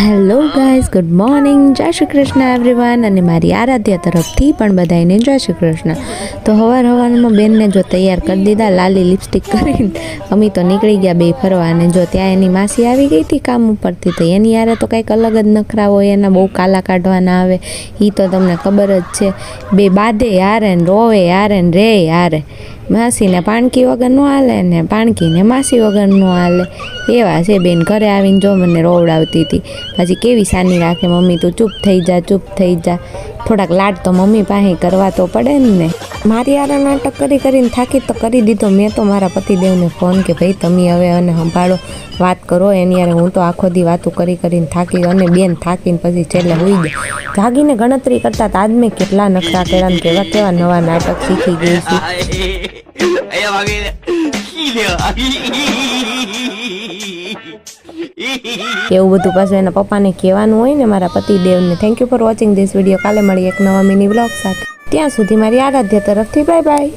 Hello guys, good morning, જય Shri Krishna everyone. અને મારી આરાધ્યા તરફથી પણ બધાને જય શ્રી કૃષ્ણ. તો હવારમાં બેનને જો તૈયાર કરી દીધા, લાલી લિપસ્ટિક કરીને અમે તો નીકળી ગયા બે ફરવા. અને જો ત્યાં એની માસી આવી ગઈ હતી કામ ઉપરથી, તો એની યારે તો કંઈક અલગ જ નખરા હોય, એના બહુ કાલા કાઢવાના આવે, એ તો તમને ખબર જ છે. બે બાધે યારે ને રોવે યારે ને રે યારે. માસીને પાણકી વગર ન હાલે ને પાણકીને માસી વગર ન હાલે, એવા છે બેન. ઘરે આવીને જો મને રોવડાવતી હતી, પછી કેવી સાની રાખે, મમ્મી તું ચૂપ થઈ જા, ચૂપ થઈ જા. થોડાક લાડ તો મમ્મી પાસે કરવા તો પડે ને. મારી આરા નાટક કરીને થાકી તો કરી દીધો મેં તો મારા પતિદેવને ફોન કે ભાઈ તમે હવે અને સંભાળો, વાત કરો એની યારે. હું તો આખો દી વાતું કરીને થાકી, અને બેન થાકીને પછી છેલ્લે હોઈ ગયા. જાગીને ગણતરી કરતા હતા આજ મેં કેટલા નખરા કર્યા ને કેવા કેવા નવા નાટક શીખી ગઈ છે. એવું બધું પાછું એના પપ્પાને કહેવાનું હોય ને, મારા પતિદેવને. Thank you for watching this video. કાલે મળી એક નવા મિની વ્લોગ સાથે. ત્યાં સુધી મારી આરાધ્યા તરફથી બાય બાય.